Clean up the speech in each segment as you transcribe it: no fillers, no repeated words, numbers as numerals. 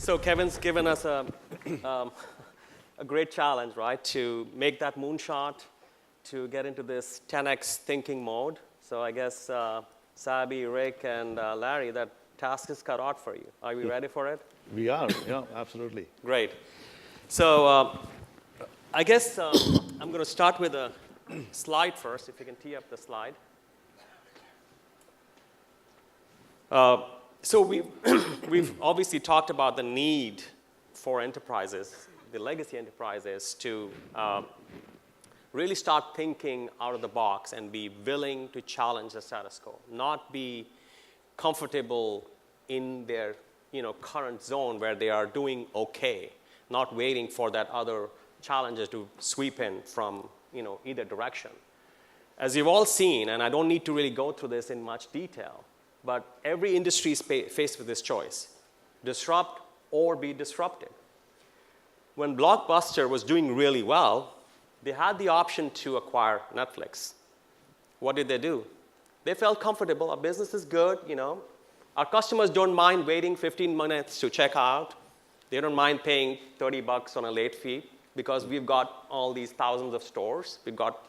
So Kevin's given us a great challenge, right, to make that moonshot, to get into this 10x thinking mode. So I guess Sabby, Rick, and Larry, that task is cut out for you. Are we ready for it? We are, yeah, absolutely. Great. So I guess I'm going to start with a slide first, if you can tee up the slide. So we've obviously talked about the need for enterprises, the legacy enterprises, to really start thinking out of the box and be willing to challenge the status quo, not be comfortable in their current zone where they are doing okay, not waiting for that other challenges to sweep in from either direction. As you've all seen, and I don't need to really go through this in much detail, but every industry is faced with this choice: disrupt or be disrupted. When Blockbuster was doing really well, they had the option to acquire Netflix. What did they do? They felt comfortable. Our business is good, Our customers don't mind waiting 15 minutes to check out. They don't mind paying $30 on a late fee because we've got all these thousands of stores. We've got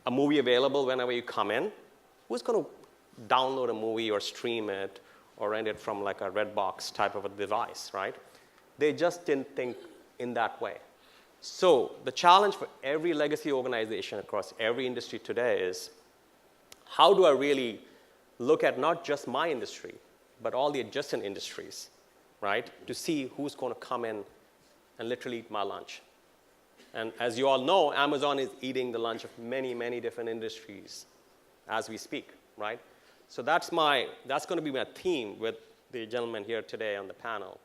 a movie available whenever you come in. Who's going to download a movie or stream it or rent it from like a Redbox type of a device, right? They just didn't think in that way. So the challenge for every legacy organization across every industry today is, how do I really look at not just my industry, but all the adjacent industries, right, to see who's going to come in and literally eat my lunch? And as you all know, Amazon is eating the lunch of many, many different industries as we speak, right? So that's going to be my theme with the gentleman here today on the panel,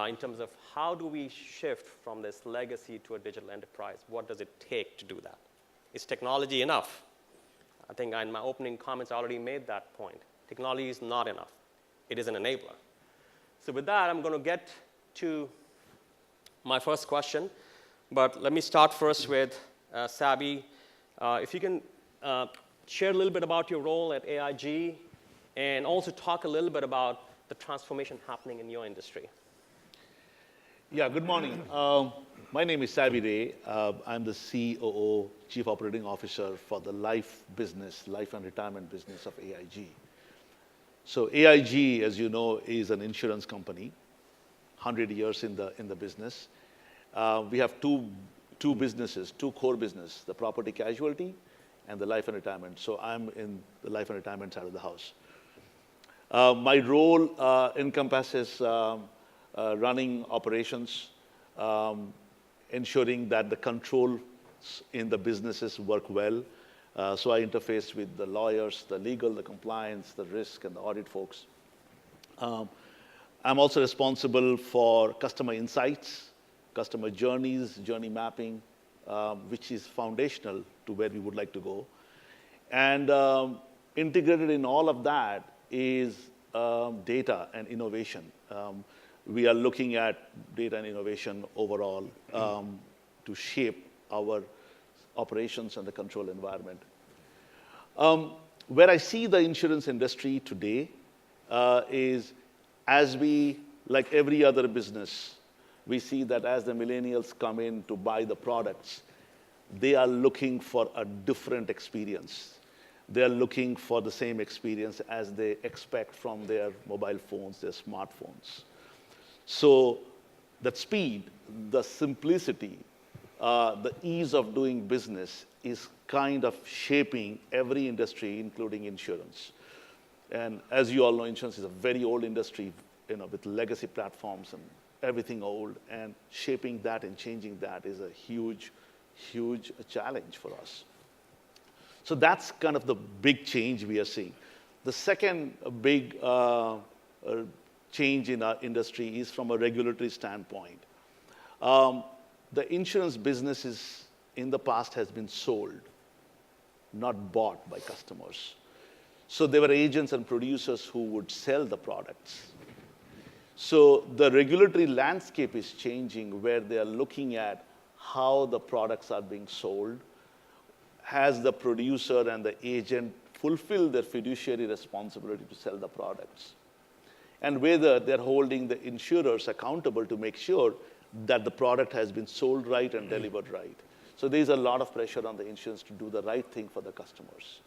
in terms of how do we shift from this legacy to a digital enterprise? What does it take to do that? Is technology enough? I think in my opening comments, I already made that point. Technology is not enough. It is an enabler. So with that, I'm going to get to my first question. But let me start first with Sabby. If you can share a little bit about your role at AIG and also talk a little bit about the transformation happening in your industry. Yeah, good morning. My name is Sabby Ray. I'm the COO, Chief Operating Officer for the life and retirement business of AIG. So AIG, as you know, is an insurance company, 100 years in the business. We have two businesses, two core businesses, the property casualty and the life and retirement. So I'm in the life and retirement side of the house. My role encompasses running operations, ensuring that the controls in the businesses work well. So I interface with the lawyers, the legal, the compliance, the risk, and the audit folks. I'm also responsible for customer insights, customer journeys, journey mapping, which is foundational to where we would like to go. And integrated in all of that is data and innovation. We are looking at data and innovation overall to shape our operations and the control environment. Where I see the insurance industry today is, as we, like every other business, we see that as the millennials come in to buy the products, they are looking for a different experience. They are looking for the same experience as they expect from their mobile phones, their smartphones. So that speed, the simplicity, the ease of doing business is kind of shaping every industry, including insurance. And as you all know, insurance is a very old industry, with legacy platforms and everything old. And shaping that and changing that is a huge, huge challenge for us. So that's kind of the big change we are seeing. The second big change in our industry is from a regulatory standpoint. The insurance business in the past has been sold, not bought by customers. So there were agents and producers who would sell the products. So the regulatory landscape is changing, where they are looking at how the products are being sold. Has the producer and the agent fulfilled their fiduciary responsibility to sell the products? and whether they're holding the insurers accountable to make sure that the product has been sold right and delivered right. So there's a lot of pressure on the insurance to do the right thing for the customers.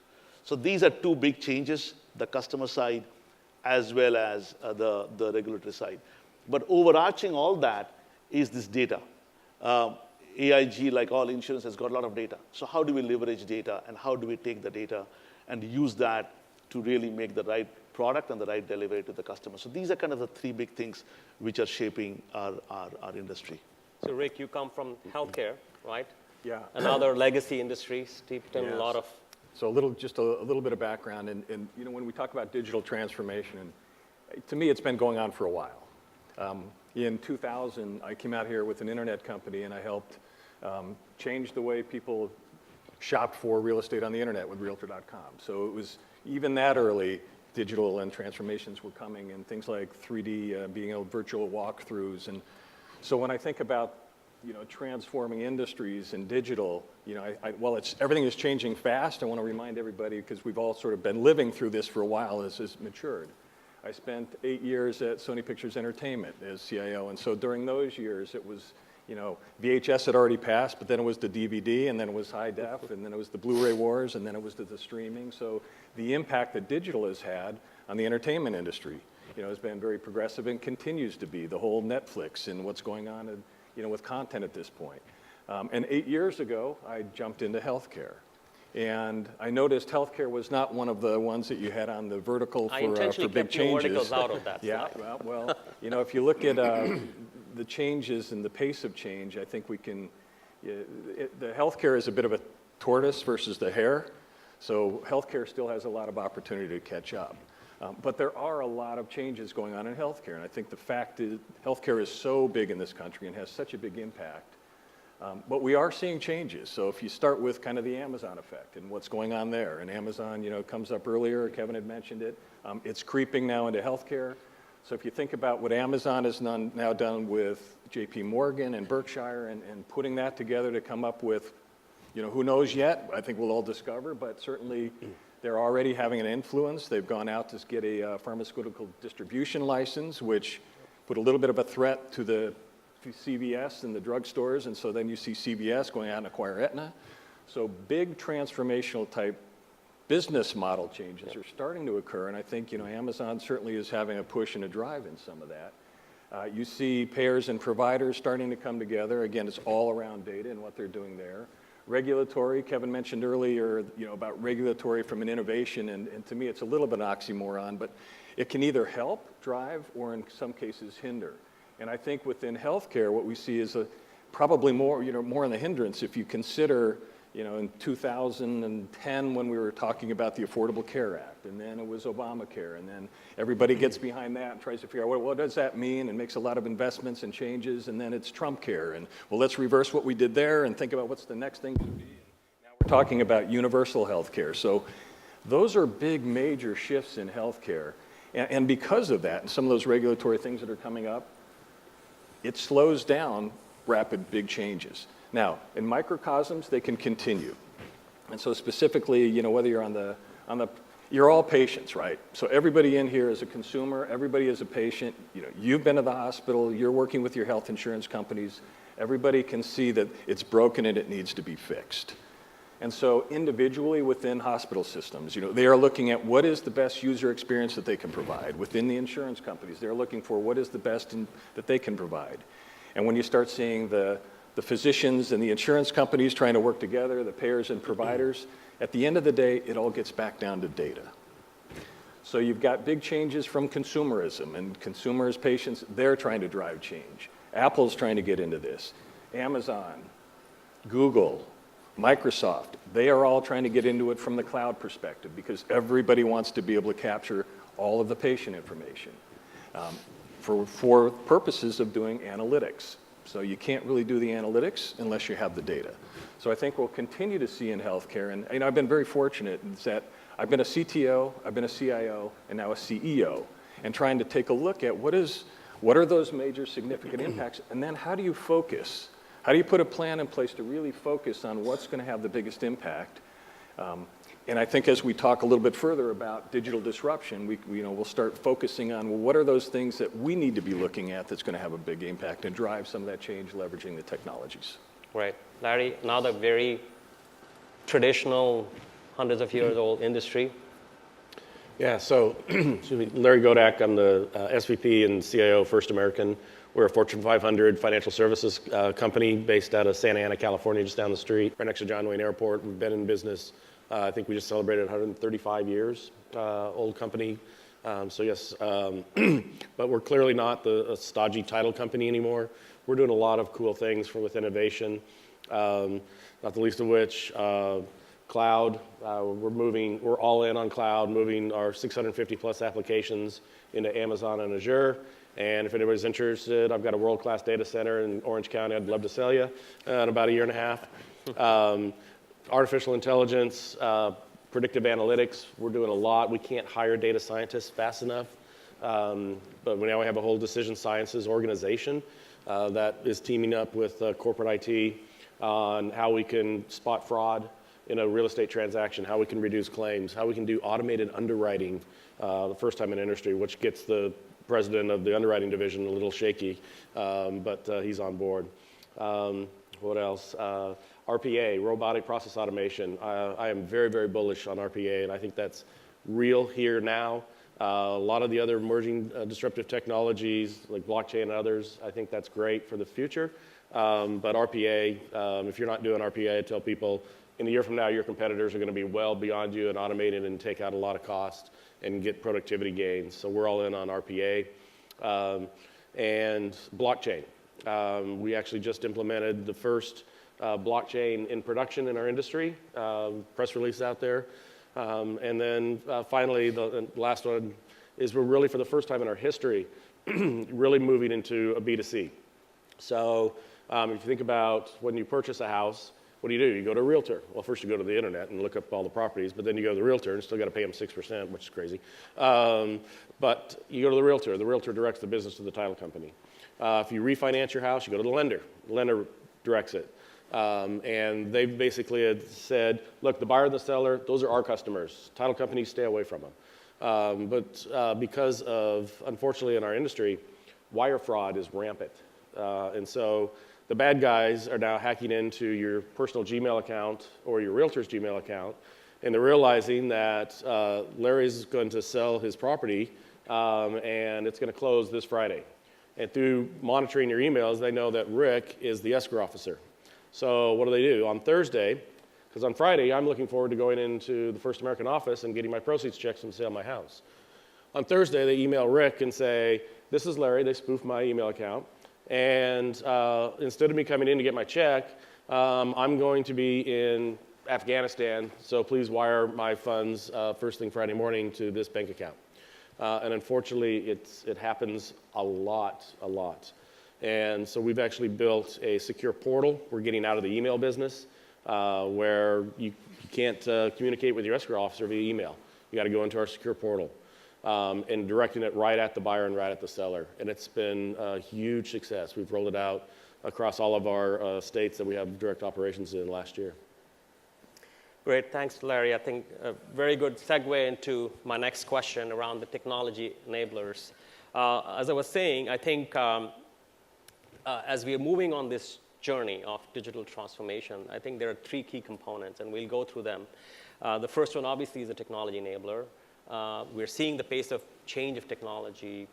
So these are two big changes, the customer side as well as the regulatory side. But overarching all that is this data. AIG, like all insurance, has got a lot of data. So how do we leverage data, and how do we take the data and use that to really make the right product and the right delivery to the customer? So these are kind of the three big things which are shaping our industry. So Rick, you come from healthcare, right? Yeah. Another legacy industry steeped in a lot of. So just a little bit of background, and you know, when we talk about digital transformation, and to me, it's been going on for a while. In 2000, I came out here with an internet company, and I helped change the way people shop for real estate on the internet with Realtor.com. So it was even that early, digital and transformations were coming, and things like 3D, being able virtual walkthroughs. And so when I think about, you know, transforming industries and digital, you know, while everything is changing fast, I want to remind everybody, because we've all sort of been living through this for a while as it's matured. I spent 8 years at Sony Pictures Entertainment as CIO, and so during those years it was, you know, VHS had already passed, but then it was the DVD, and then it was high def, and then it was the Blu-ray wars, and then it was the streaming. So the impact that digital has had on the entertainment industry, you know, has been very progressive and continues to be. The whole Netflix and what's going on, you know, with content at this point. And 8 years ago, I jumped into healthcare. And I noticed healthcare was not one of the ones that you had on the vertical for big changes. I intentionally kept your verticals out of that slide. Yeah, well, you know, if you look at the changes and the pace of change, I think we can, the healthcare is a bit of a tortoise versus the hare. So healthcare still has a lot of opportunity to catch up. But there are a lot of changes going on in healthcare. And I think the fact is healthcare is so big in this country and has such a big impact. But we are seeing changes. So if you start with kind of the Amazon effect and what's going on there, and Amazon, you know, comes up earlier, Kevin had mentioned it, it's creeping now into healthcare. So if you think about what Amazon has now done with JP Morgan and Berkshire and putting that together to come up with, you know, who knows yet, I think we'll all discover, but certainly they're already having an influence. They've gone out to get a pharmaceutical distribution license, which put a little bit of a threat to the CVS and the drugstores, and so then you see CVS going out and acquire Aetna. So big transformational type business model changes are starting to occur, and I think, you know, Amazon certainly is having a push and a drive in some of that. You see payers and providers starting to come together. Again, it's all around data and what they're doing there. Regulatory, Kevin mentioned earlier, you know, about regulatory from an innovation, and to me it's a little bit oxymoron, but it can either help drive or in some cases hinder. And I think within healthcare, what we see is probably more, you know, more in the hindrance. If you consider, you know, in 2010 when we were talking about the Affordable Care Act, and then it was Obamacare, and then everybody gets behind that and tries to figure out what does that mean, and makes a lot of investments and changes, and then it's Trump Care, and well, let's reverse what we did there and think about what's the next thing to be. Now we're talking about universal health care. So those are big, major shifts in healthcare, and because of that, and some of those regulatory things that are coming up, it slows down rapid, big changes. Now, in microcosms, they can continue. And so specifically, you know, whether you're you're all patients, right? So everybody in here is a consumer, everybody is a patient. You know, you've been to the hospital, you're working with your health insurance companies. Everybody can see that it's broken and it needs to be fixed. And so individually within hospital systems, you know, they are looking at what is the best user experience that they can provide. Within the insurance companies, they're looking for what is the best that they can provide. And when you start seeing the physicians and the insurance companies trying to work together, the payers and providers, at the end of the day, it all gets back down to data. So you've got big changes from consumerism, and consumers, patients, they're trying to drive change. Apple's trying to get into this. Amazon, Google, Microsoft, they are all trying to get into it from the cloud perspective because everybody wants to be able to capture all of the patient information for purposes of doing analytics. So you can't really do the analytics unless you have the data. So I think we'll continue to see in healthcare, and you know, I've been very fortunate in that I've been a CTO, I've been a CIO, and now a CEO, and trying to take a look at what are those major significant impacts, and then how do you focus? How do you put a plan in place to really focus on what's going to have the biggest impact? And I think as we talk a little bit further about digital disruption, we'll start focusing on, well, what are those things that we need to be looking at that's going to have a big impact and drive some of that change leveraging the technologies. Right. Larry, another very traditional, hundreds of years old industry. Yeah, so excuse me, Larry Godec, I'm the SVP and CIO of First American. We're a Fortune 500 financial services company based out of Santa Ana, California, just down the street, right next to John Wayne Airport. We've been in business, I think we just celebrated 135 years, old company. So yes, but we're clearly not a stodgy title company anymore. We're doing a lot of cool things with innovation, not the least of which cloud. We're all in on cloud, moving our 650 plus applications into Amazon and Azure. And if anybody's interested, I've got a world-class data center in Orange County I'd love to sell you in about a year and a half. Artificial intelligence, predictive analytics, we're doing a lot. We can't hire data scientists fast enough. But now we have a whole decision sciences organization that is teaming up with corporate IT on how we can spot fraud in a real estate transaction, how we can reduce claims, how we can do automated underwriting, the first time in industry, which gets the president of the underwriting division a little shaky, but he's on board. What else? RPA, robotic process automation. I am very, very bullish on RPA, and I think that's real here now. A lot of the other emerging disruptive technologies, like blockchain and others, I think that's great for the future. But RPA, if you're not doing RPA, I tell people, in a year from now, your competitors are going to be well beyond you and automated and take out a lot of cost and get productivity gains. So we're all in on RPA. And blockchain. We actually just implemented the first blockchain in production in our industry, press release out there. And then finally, the last one is we're really, for the first time in our history, really moving into a B2C. So if you think about when you purchase a house, what do? You go to a realtor. Well, first you go to the internet and look up all the properties, but then you go to the realtor and still got to pay them 6%, which is crazy. But you go to the realtor directs the business to the title company. If you refinance your house, you go to the lender directs it. And they basically had said, look, the buyer and the seller, those are our customers. Title companies, stay away from them. But because of, unfortunately in our industry, wire fraud is rampant. And so the bad guys are now hacking into your personal Gmail account or your realtor's Gmail account, and they're realizing that Larry's going to sell his property, and it's going to close this Friday. And through monitoring your emails, they know that Rick is the escrow officer. So what do? On Thursday, because on Friday, I'm looking forward to going into the First American office and getting my proceeds checks from the sale of my house. On Thursday, they email Rick and say, this is Larry. They spoofed my email account. And instead of me coming in to get my check, I'm going to be in Afghanistan, so please wire my funds first thing Friday morning to this bank account. And unfortunately, it happens a lot. And so we've actually built a secure portal. We're getting out of the email business where you can't communicate with your escrow officer via email. You got to go into our secure portal. And directing it right at the buyer and right at the seller. And it's been a huge success. We've rolled it out across all of our states that we have direct operations in last year. Great, thanks, Larry. I think a very good segue into my next question around the technology enablers. As I was saying, I think as we are moving on this journey of digital transformation, I think there are three key components, and we'll go through them. The first one, obviously, is a technology enabler. We're seeing the pace of change of technology,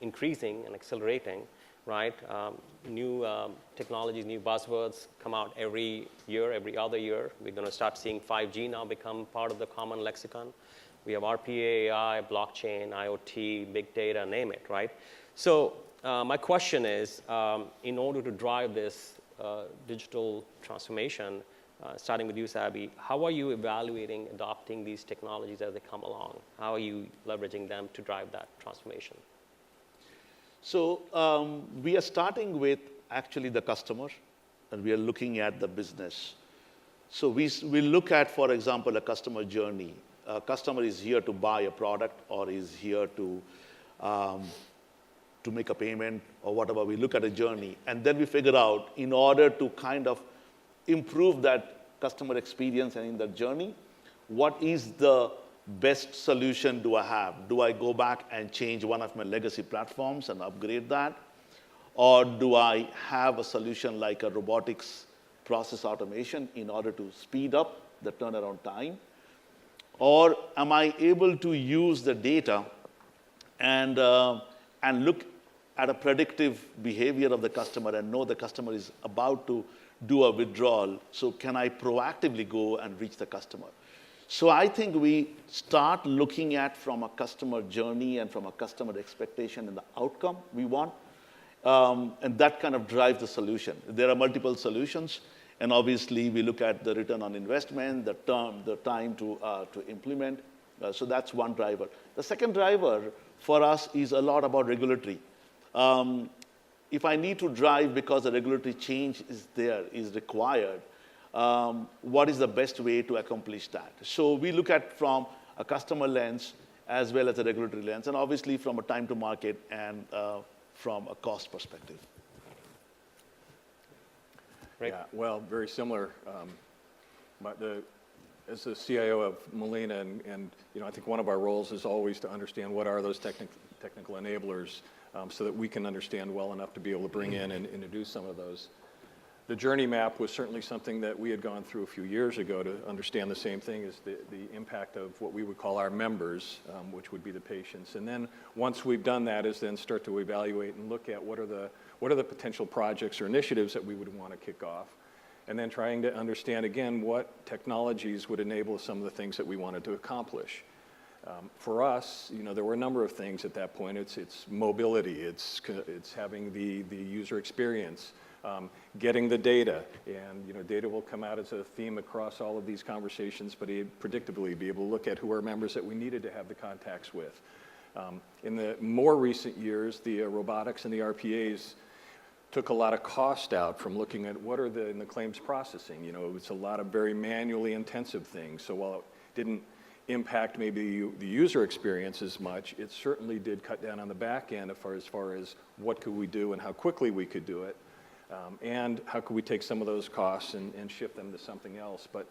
increasing and accelerating, right? New technologies, new buzzwords come out every year, every other year. We're going to start seeing 5G now become part of the common lexicon. We have RPA, AI, blockchain, IoT, big data, name it, right? So my question is, in order to drive this digital transformation, starting with you, Sabby, how are you evaluating adopting these technologies as they come along? How are you leveraging them to drive that transformation? So we are starting with actually the customer, and we are looking at the business. So we look at, for example, a customer journey. A customer is here to buy a product or is here to make a payment or whatever. We look at a journey, and then we figure out, in order to kind of improve that customer experience and in that journey, what is the best solution do I have? Do I go back and change one of my legacy platforms and upgrade that? Or do I have a solution like a robotics process automation in order to speed up the turnaround time? Or am I able to use the data and look at a predictive behavior of the customer and know the customer is about to do a withdrawal? So can I proactively go and reach the customer? So I think we start looking at from a customer journey and from a customer expectation and the outcome we want. And that kind of drives the solution. There are multiple solutions. And obviously, we look at the return on investment, the time to implement. So that's one driver. The second driver for us is a lot about regulatory. If I need to drive because a regulatory change is required, what is the best way to accomplish that? So we look at from a customer lens as well as a regulatory lens, and obviously from a time to market and from a cost perspective. Right. Yeah, well, very similar. As the CIO of Molina, and I think one of our roles is always to understand what are those technical enablers, so that we can understand well enough to be able to bring in and introduce some of those. The journey map was certainly something that we had gone through a few years ago to understand the same thing as the impact of what we would call our members, which would be the patients. And then once we've done that is then start to evaluate and look at what are the potential projects or initiatives that we would want to kick off. And then trying to understand, again, what technologies would enable some of the things that we wanted to accomplish. For us, there were a number of things at that point. It's mobility, it's having the user experience, getting the data, and data will come out as a theme across all of these conversations, but predictably be able to look at who are members that we needed to have the contacts with. In the more recent years, the robotics and the RPAs took a lot of cost out from looking at what are in the claims processing. It was a lot of very manually intensive things. So while it didn't impact maybe the user experience as much, it certainly did cut down on the back end as far as what could we do and how quickly we could do it, and how could we take some of those costs and shift them to something else. But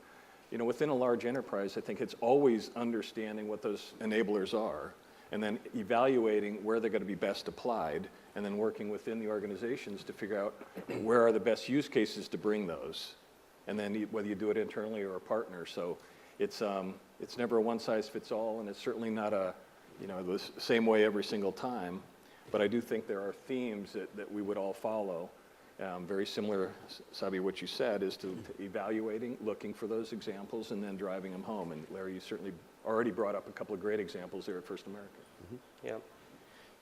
within a large enterprise, I think it's always understanding what those enablers are, and then evaluating where they're going to be best applied, and then working within the organizations to figure out where are the best use cases to bring those, and then whether you do it internally or a partner. So it's never a one-size-fits-all, and it's certainly not the same way every single time. But I do think there are themes that we would all follow. Very similar, Sabby, what you said, is to evaluating, looking for those examples, and then driving them home. And Larry, you certainly already brought up a couple of great examples there at First American. Mm-hmm. Yeah.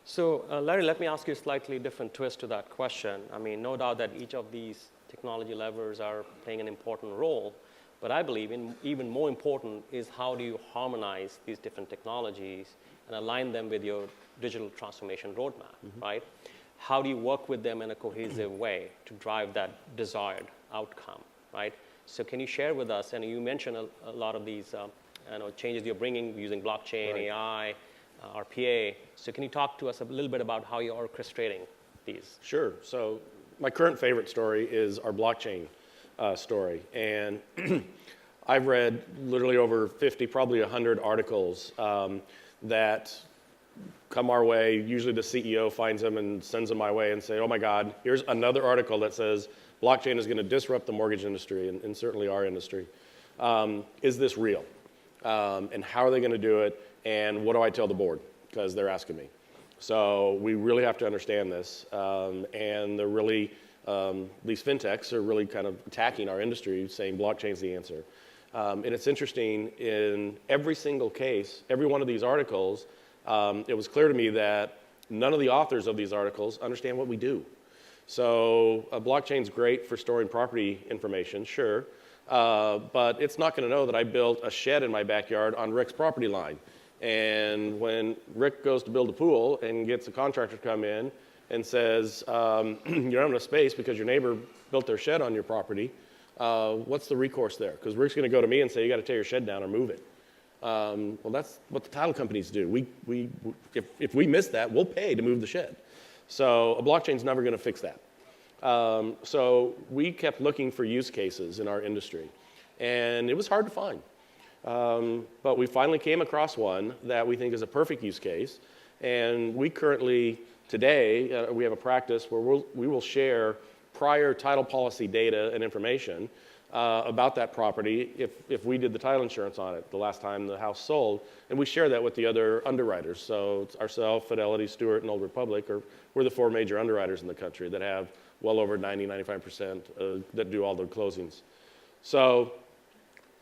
So, Larry, let me ask you a slightly different twist to that question. I mean, no doubt that each of these technology levers are playing an important role, but I believe even more important is how do you harmonize these different technologies and align them with your digital transformation roadmap, right? How do you work with them in a cohesive way to drive that desired outcome, right? So can you share with us, and you mentioned a lot of these changes you're bringing using blockchain, right, AI, RPA. So can you talk to us a little bit about how you're orchestrating these? Sure. So my current favorite story is our blockchain story. And I've read literally over 50, probably 100 articles that come our way. Usually the CEO finds them and sends them my way and say, oh my God, here's another article that says blockchain is going to disrupt the mortgage industry and certainly our industry. Is this real? And how are they going to do it? And what do I tell the board? Because they're asking me. So we really have to understand this. And they're really, these fintechs are really kind of attacking our industry, saying blockchain's the answer. And it's interesting, in every single case, every one of these articles, it was clear to me that none of the authors of these articles understand what we do. So blockchain's great for storing property information, sure, but it's not going to know that I built a shed in my backyard on Rick's property line. And when Rick goes to build a pool and gets a contractor to come in and says, you don't have enough space because your neighbor built their shed on your property, what's the recourse there? Because Rick's going to go to me and say, you got to tear your shed down or move it. Well, that's what the title companies do. If we miss that, we'll pay to move the shed. So a blockchain's never going to fix that. So we kept looking for use cases in our industry, and it was hard to find. But we finally came across one that we think is a perfect use case. And we currently, today, we have a practice where we will share prior title policy data and information about that property if we did the title insurance on it the last time the house sold. And we share that with the other underwriters. So it's ourselves, Fidelity, Stewart, and Old Republic, we're the 4 major underwriters in the country that have well over 90-95% that do all the closings. So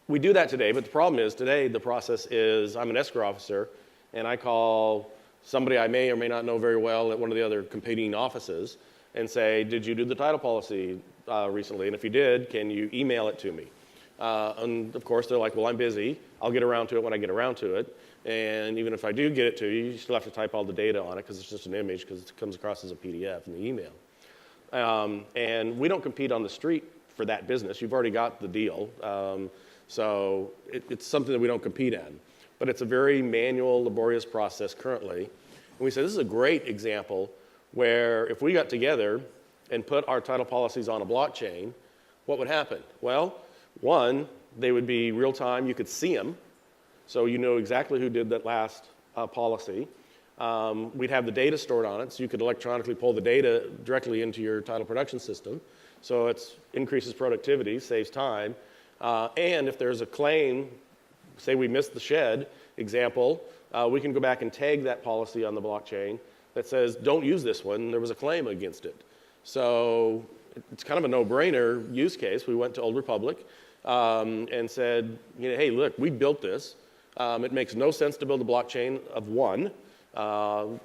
we do that today, but the problem is today the process is I'm an escrow officer, and I call somebody I may or may not know very well at one of the other competing offices and say, did you do the title policy recently? And if you did, can you email it to me? And of course, they're like, well, I'm busy. I'll get around to it when I get around to it. And even if I do get it to you, you still have to type all the data on it because it's just an image because it comes across as a PDF in the email. And we don't compete on the street for that business. You've already got the deal. So it's something that we don't compete in. But it's a very manual, laborious process currently. And we said this is a great example where if we got together and put our title policies on a blockchain, what would happen? Well, one, they would be real time. You could see them. So you know exactly who did that last policy. We'd have the data stored on it, so you could electronically pull the data directly into your title production system. So it increases productivity, saves time. And if there's a claim, say we missed the shed example, we can go back and tag that policy on the blockchain that says, don't use this one, there was a claim against it. So it's kind of a no-brainer use case. We went to Old Republic and said, hey, look, we built this. It makes no sense to build a blockchain of one.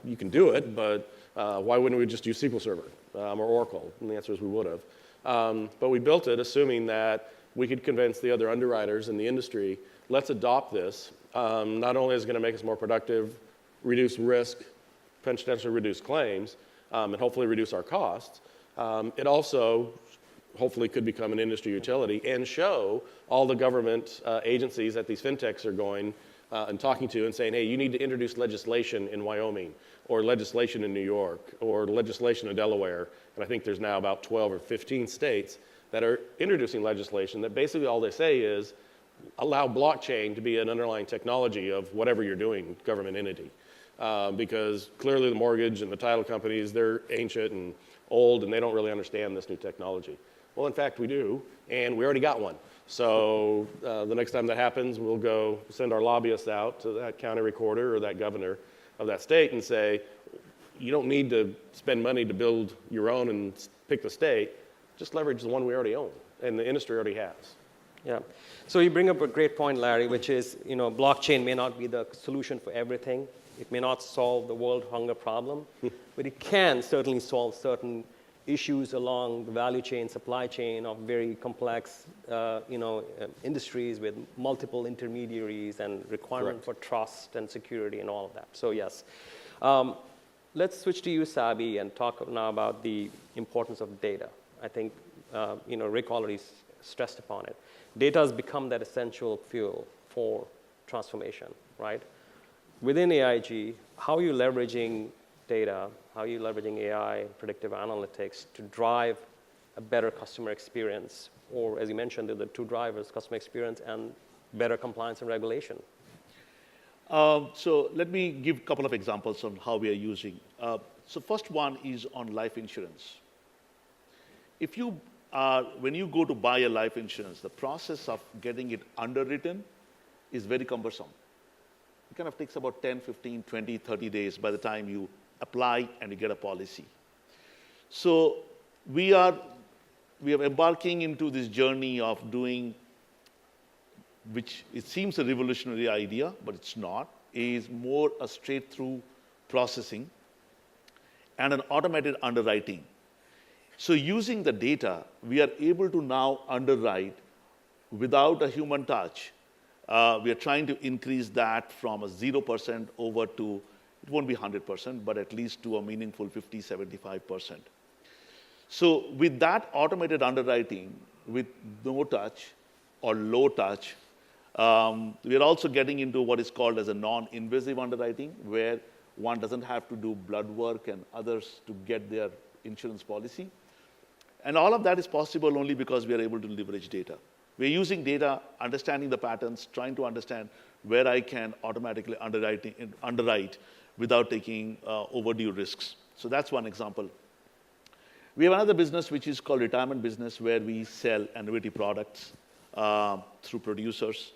You can do it, but why wouldn't we just use SQL Server or Oracle? And the answer is we would have. But we built it assuming that we could convince the other underwriters in the industry, let's adopt this. Not only is it going to make us more productive, reduce risk, potentially reduce claims, and hopefully reduce our costs, it also hopefully could become an industry utility and show all the government agencies that these fintechs are going and talking to and saying, hey, you need to introduce legislation in Wyoming or legislation in New York or legislation in Delaware. And I think there's now about 12 or 15 states that are introducing legislation that basically all they say is allow blockchain to be an underlying technology of whatever you're doing, government entity. Because clearly the mortgage and the title companies, they're ancient and old and they don't really understand this new technology. Well, in fact, we do, and we already got one. So the next time that happens, we'll go send our lobbyists out to that county recorder or that governor of that state and say, you don't need to spend money to build your own and pick the state. Just leverage the one we already own, and the industry already has. Yeah. So you bring up a great point, Larry, which is, blockchain may not be the solution for everything. It may not solve the world hunger problem, but it can certainly solve certain issues along the value chain, supply chain of very complex, industries with multiple intermediaries and requirement for trust and security and all of that. So yes. Let's switch to you, Sabby, and talk now about the importance of data. I think, Rick already stressed upon it. Data has become that essential fuel for transformation, right? Within AIG, how are you leveraging data? How are you leveraging AI, predictive analytics, to drive a better customer experience? Or, as you mentioned, the two drivers, customer experience and better compliance and regulation. So let me give a couple of examples on how we are using. So first one is on life insurance. When you go to buy a life insurance, the process of getting it underwritten is very cumbersome. It kind of takes about 10, 15, 20, 30 days by the time you apply and you get a policy. So we are embarking into this journey of doing, which it seems a revolutionary idea, but it's not, is more a straight-through processing and an automated underwriting. So using the data, we are able to now underwrite without a human touch. We are trying to increase that from a 0% over to, it won't be 100%, but at least to a meaningful 50, 75%. So with that automated underwriting, with no touch or low touch, we are also getting into what is called as a non-invasive underwriting, where one doesn't have to do blood work and others to get their insurance policy. And all of that is possible only because we are able to leverage data. We're using data, understanding the patterns, trying to understand where I can automatically underwrite without taking overdue risks. So that's one example. We have another business which is called retirement business, where we sell annuity products through producers.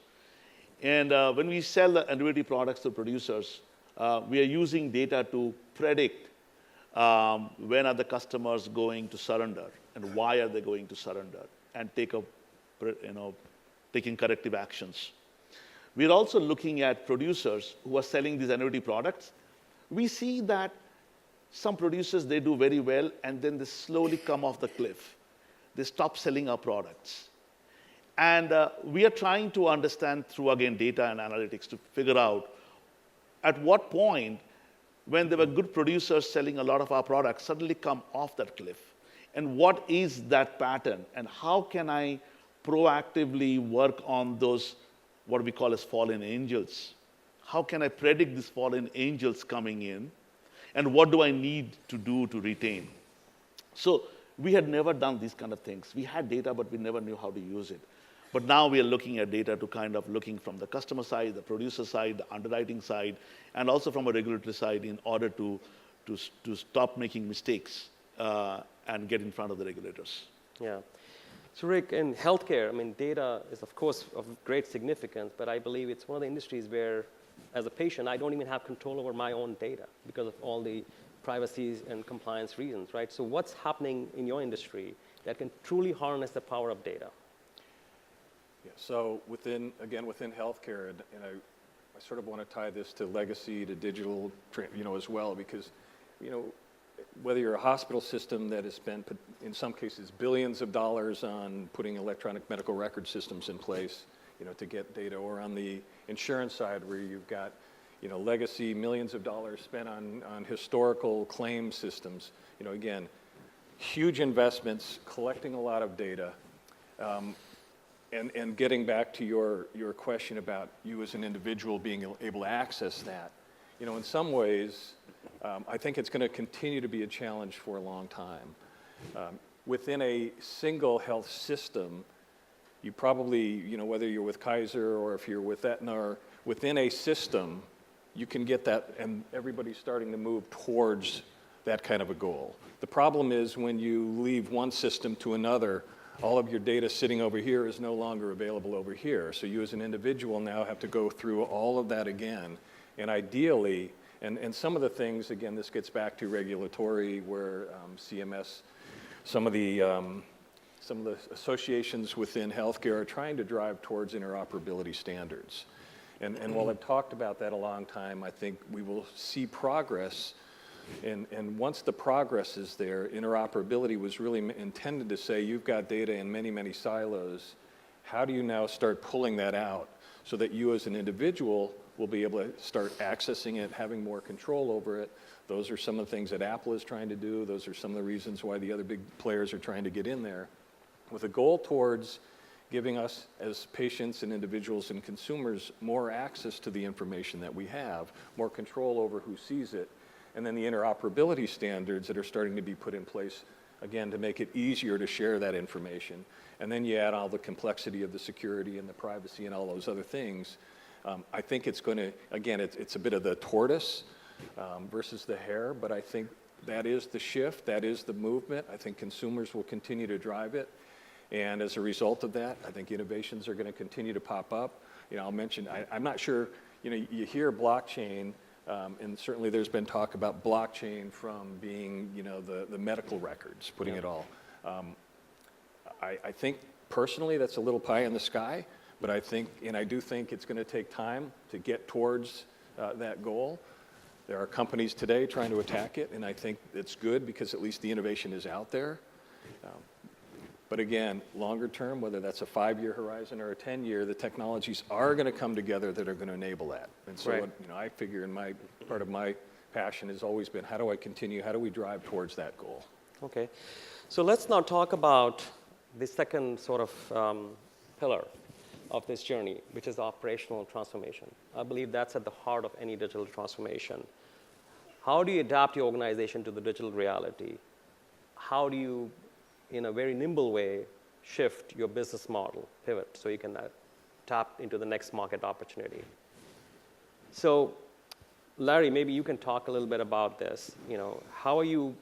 And when we sell the annuity products to producers, we are using data to predict when are the customers going to surrender and why are they going to surrender, and taking corrective actions. We're also looking at producers who are selling these annuity products. We see that some producers, they do very well, and then they slowly come off the cliff. They stop selling our products. And we are trying to understand through, again, data and analytics to figure out at what point, when there were good producers selling a lot of our products, suddenly come off that cliff. And what is that pattern? And how can I proactively work on those, what we call as fallen angels? How can I predict these fallen angels coming in? And what do I need to do to retain? So we had never done these kind of things. We had data, but we never knew how to use it. But now we are looking at data to kind of looking from the customer side, the producer side, the underwriting side, and also from a regulatory side in order to stop making mistakes and get in front of the regulators. Yeah. So Rick, in healthcare, I mean, data is, of course, of great significance, but I believe it's one of the industries where, as a patient, I don't even have control over my own data because of all the privacy and compliance reasons, right? So what's happening in your industry that can truly harness the power of data? Yeah, so within healthcare, and I sort of want to tie this to legacy, to digital, as well, because, whether you're a hospital system that has spent, in some cases, billions of dollars on putting electronic medical record systems in place, to get data, or on the insurance side where you've got, legacy, millions of dollars spent on historical claim systems, again, huge investments, collecting a lot of data. And getting back to your question about you as an individual being able to access that, in some ways, I think it's going to continue to be a challenge for a long time. Within a single health system, you probably, whether you're with Kaiser or if you're with Aetna, or within a system, you can get that, and everybody's starting to move towards that kind of a goal. The problem is when you leave one system to another, all of your data sitting over here is no longer available over here. So you as an individual now have to go through all of that again. And ideally, and some of the things, again, this gets back to regulatory, where CMS, some of the associations within healthcare are trying to drive towards interoperability standards. And while I've talked about that a long time, I think we will see progress. And once the progress is there, interoperability was really intended to say you've got data in many, many silos. How do you now start pulling that out so that you as an individual will be able to start accessing it, having more control over it? Those are some of the things that Apple is trying to do. Those are some of the reasons why the other big players are trying to get in there, with a goal towards giving us as patients and individuals and consumers more access to the information that we have, more control over who sees it, and then the interoperability standards that are starting to be put in place, again, to make it easier to share that information. And then you add all the complexity of the security and the privacy and all those other things. I think it's going to, again, it's a bit of the tortoise versus the hare, but I think that is the shift, that is the movement. I think consumers will continue to drive it. And as a result of that, I think innovations are going to continue to pop up. I'll mention, I'm not sure, you hear blockchain, and certainly there's been talk about blockchain from being, the medical records, putting it all. I think personally that's a little pie in the sky, but I do think it's going to take time to get towards that goal. There are companies today trying to attack it, and I think it's good because at least the innovation is out there. But again, longer term, whether that's a 5-year horizon or a 10-year, the technologies are going to come together that are going to enable that. And so, right. I figure in part of my passion has always been, how do I continue? How do we drive towards that goal? Okay. So let's now talk about the second sort of pillar of this journey, which is operational transformation. I believe that's at the heart of any digital transformation. How do you adapt your organization to the digital reality? How do you, in a very nimble way, shift your business model, pivot, so you can tap into the next market opportunity. So, Larry, maybe you can talk a little bit about this. How are you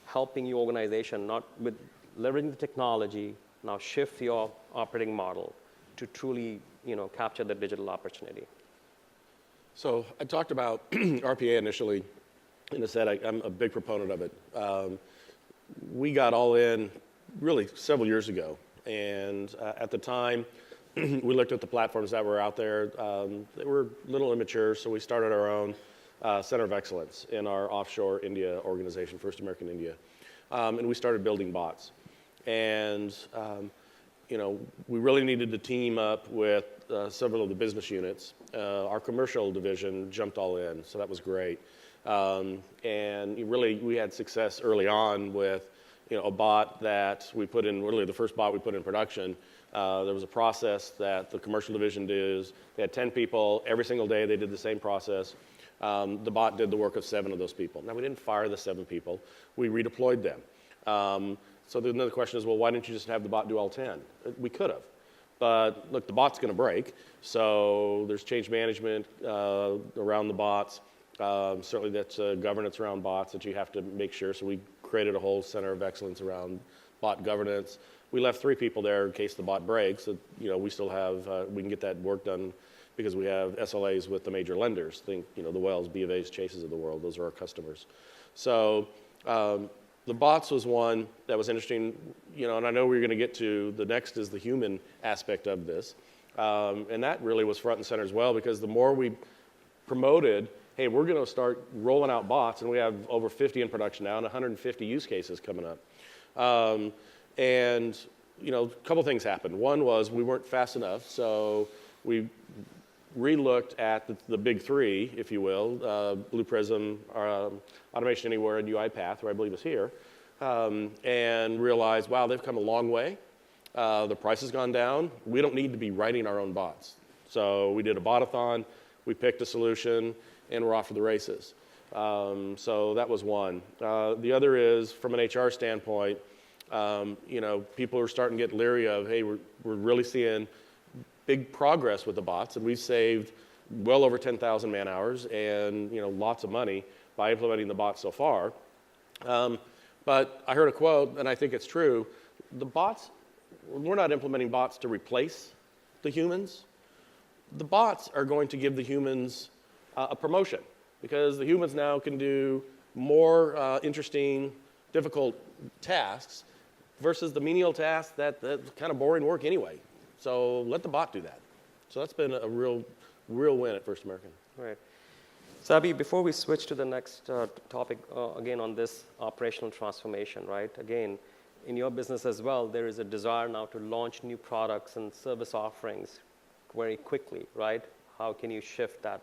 helping your organization, not with leveraging the technology, now shift your operating model to truly, capture the digital opportunity? So I talked about RPA initially, and I said I'm a big proponent of it. We got all in really several years ago, and at the time, we looked at the platforms that were out there. They were a little immature, so we started our own Center of Excellence in our offshore India organization, First American India, and we started building bots. And we really needed to team up with several of the business units. Our commercial division jumped all in, so that was great. And we had success early on with a bot that we put in, really the first bot we put in production. There was a process that the commercial division did. They had 10 people. Every single day they did the same process. The bot did the work of 7 of those people. Now, we didn't fire the 7 people. We redeployed them. So another question is, well, why didn't you just have the bot do all 10? We could have. But look, the bot's going to break. So there's change management around the bots. Certainly that's governance around bots that you have to make sure. So we created a whole center of excellence around bot governance. We left 3 people there in case the bot breaks. So, we still have, we can get that work done because we have SLAs with the major lenders. Think, the Wells, B of A's, Chases of the world. Those are our customers. So the bots was one that was interesting, and I know we're going to get to, the next is the human aspect of this. And that really was front and center as well, because the more we promoted, hey, we're going to start rolling out bots, and we have over 50 in production now and 150 use cases coming up. And, a couple things happened. One was we weren't fast enough, so we re-looked at the big 3, if you will, Blue Prism, Automation Anywhere, and UiPath, who I believe is here, and realized, wow, they've come a long way. The price has gone down. We don't need to be writing our own bots. So we did a botathon, we picked a solution, and we're off to the races. So that was one. The other is, from an HR standpoint, people are starting to get leery of, hey, we're really seeing big progress with the bots, and we've saved well over 10,000 man hours and lots of money by implementing the bots so far. But I heard a quote, and I think it's true. The bots, we're not implementing bots to replace the humans. The bots are going to give the humans a promotion, because the humans now can do more interesting, difficult tasks versus the menial tasks that's kind of boring work anyway. So let the bot do that. So that's been a real win at First American. Right. Sabby, before we switch to the next topic, again on this operational transformation, right? Again, in your business as well, there is a desire now to launch new products and service offerings very quickly, right? How can you shift that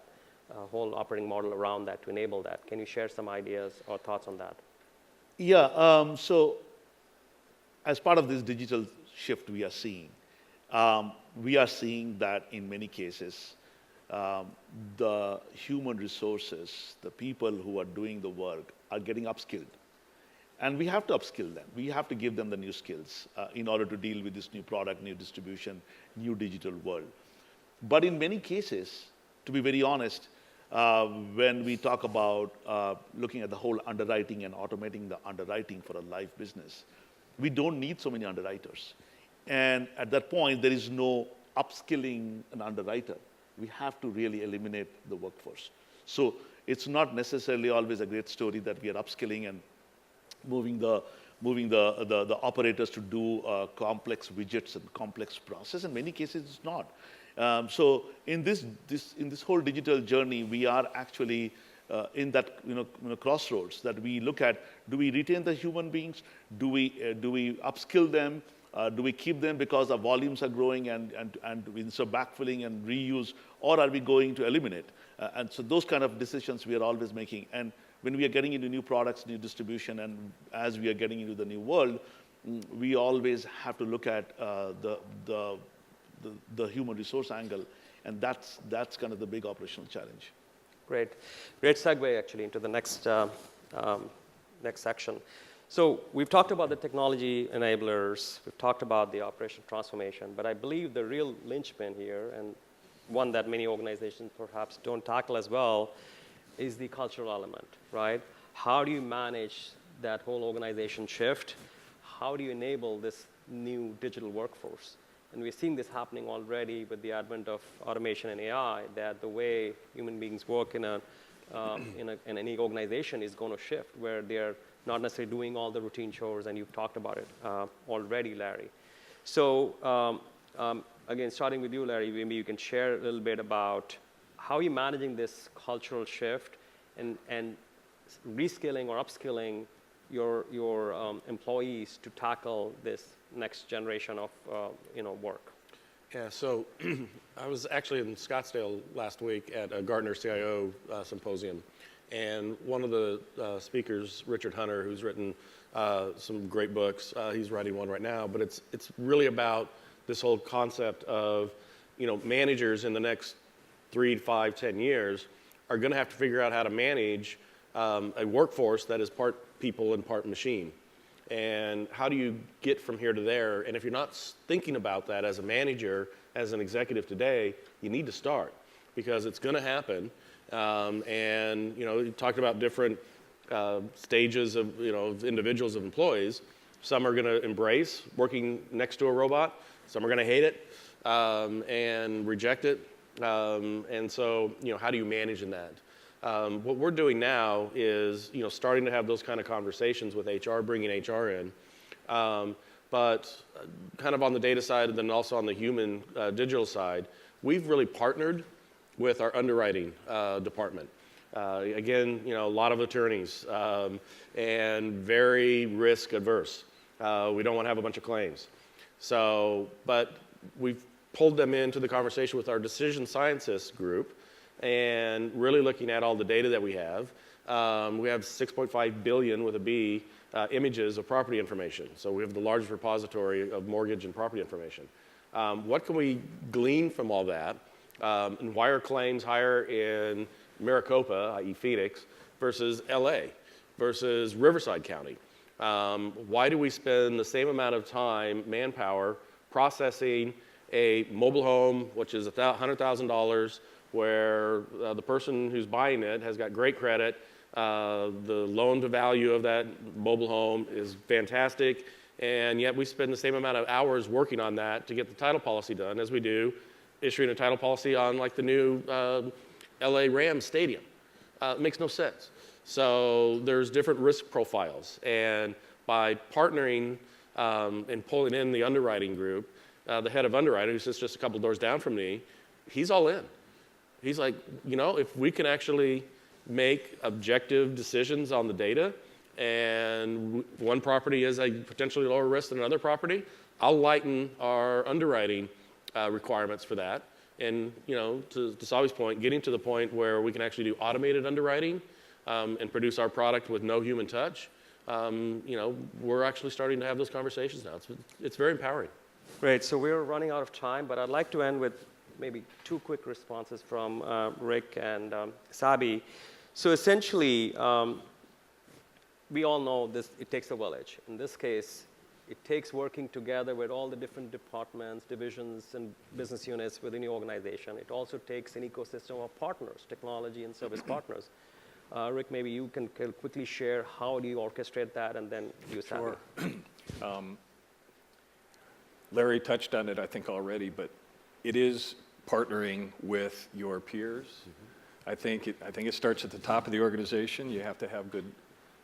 whole operating model around that to enable that? Can you share some ideas or thoughts on that? Yeah, so as part of this digital shift we are seeing that in many cases, the human resources, the people who are doing the work are getting upskilled. And we have to upskill them. We have to give them the new skills in order to deal with this new product, new distribution, new digital world. But in many cases, to be very honest, when we talk about looking at the whole underwriting and automating the underwriting for a live business, we don't need so many underwriters. And at that point, there is no upskilling an underwriter. We have to really eliminate the workforce. So it's not necessarily always a great story that we are upskilling and moving the operators to do complex widgets and complex process. In many cases, it's not. So in this whole digital journey, we are actually in that crossroads that we look at: do we retain the human beings? Do we upskill them? Do we keep them because our volumes are growing and so backfilling and reuse, or are we going to eliminate? And so those kind of decisions we are always making. And when we are getting into new products, new distribution, and as we are getting into the new world, we always have to look at the human resource angle, and that's kind of the big operational challenge. Great segue actually into the next section. So we've talked about the technology enablers, we've talked about the operational transformation, but I believe the real linchpin here, and one that many organizations perhaps don't tackle as well, is the cultural element, right? How do you manage that whole organization shift? How do you enable this new digital workforce? And we're seeing this happening already with the advent of automation and AI, that the way human beings work in any organization is going to shift, where they're not necessarily doing all the routine chores, and you've talked about it already, Larry. So again, starting with you, Larry, maybe you can share a little bit about how you're managing this cultural shift and reskilling or upskilling your employees to tackle this next generation of work. Yeah, so I was actually in Scottsdale last week at a Gartner CIO symposium, and one of the speakers, Richard Hunter, who's written some great books, he's writing one right now, but it's really about this whole concept of, managers in the next 3 to 5, 10 years are going to have to figure out how to manage a workforce that is part people and part machine. And how do you get from here to there? And if you're not thinking about that as a manager, as an executive today, you need to start, because it's going to happen. And you talked about different stages of individuals, of employees. Some are going to embrace working next to a robot. Some are going to hate it and reject it. And so how do you manage in that? What we're doing now is, starting to have those kind of conversations with HR, bringing HR in, but kind of on the data side and then also on the human digital side, we've really partnered with our underwriting department. Again, a lot of attorneys and very risk adverse. We don't want to have a bunch of claims. So, but we've pulled them into the conversation with our decision scientists group, and really looking at all the data that we have. We have 6.5 billion with a B images of property information. So we have the largest repository of mortgage and property information. What can we glean from all that? And why are claims higher in Maricopa, i.e. Phoenix, versus LA, versus Riverside County? Why do we spend the same amount of time, manpower, processing a mobile home, which is $100,000, where the person who's buying it has got great credit, the loan to value of that mobile home is fantastic, and yet we spend the same amount of hours working on that to get the title policy done as we do issuing a title policy on like the new LA Rams stadium. It makes no sense. So there's different risk profiles, and by partnering and pulling in the underwriting group, the head of underwriting, who sits just a couple doors down from me, he's all in. He's like, if we can actually make objective decisions on the data, and one property is a potentially lower risk than another property, I'll lighten our underwriting requirements for that. And to Sabby's point, getting to the point where we can actually do automated underwriting and produce our product with no human touch, we're actually starting to have those conversations now. It's very empowering. Great. So we're running out of time, but I'd like to end with maybe 2 quick responses from Rick and Sabby. So essentially, we all know this, it takes a village. In this case, it takes working together with all the different departments, divisions, and business units within the organization. It also takes an ecosystem of partners, technology and service partners. Rick, maybe you can quickly share how do you orchestrate that, and then you, Sabby. Sure. Larry touched on it, I think, already, but it is partnering with your peers. Mm-hmm. I think it starts at the top of the organization. You have to have good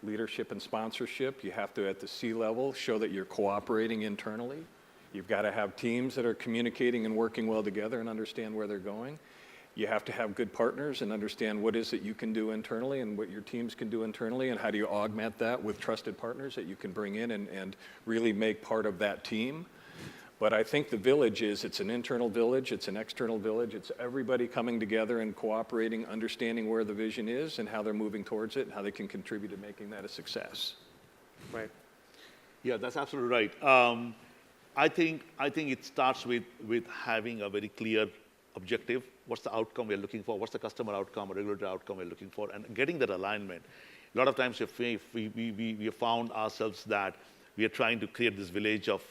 leadership and sponsorship. You have to, at the C-level, show that you're cooperating internally. You've got to have teams that are communicating and working well together and understand where they're going. You have to have good partners and understand what is it you can do internally and what your teams can do internally, and how do you augment that with trusted partners that you can bring in and really make part of that team. But I think the village it's an internal village, it's an external village, it's everybody coming together and cooperating, understanding where the vision is and how they're moving towards it and how they can contribute to making that a success. Right. Yeah, that's absolutely right. I think it starts with having a very clear objective. What's the outcome we're looking for? What's the customer outcome or regulatory outcome we're looking for? And getting that alignment. A lot of times we have found ourselves that we are trying to create this village of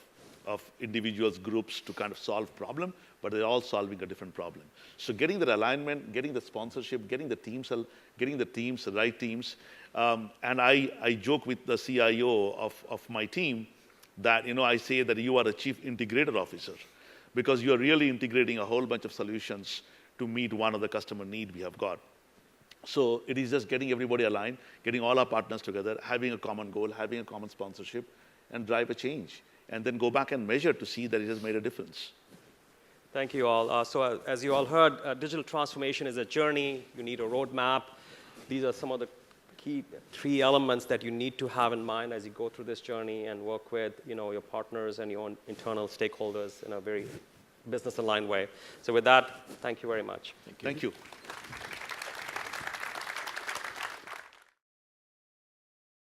individuals, groups to kind of solve problem, but they're all solving a different problem. So getting that alignment, getting the sponsorship, getting the teams, the right teams. And I joke with the CIO of my team that, I say that you are a chief integrator officer because you are really integrating a whole bunch of solutions to meet one of the customer need we have got. So it is just getting everybody aligned, getting all our partners together, having a common goal, having a common sponsorship, and drive a change. And then go back and measure to see that it has made a difference. Thank you all. So as you all heard, digital transformation is a journey. You need a roadmap. These are some of the key 3 elements that you need to have in mind as you go through this journey and work with your partners and your own internal stakeholders in a very business-aligned way. So with that, thank you very much. Thank you.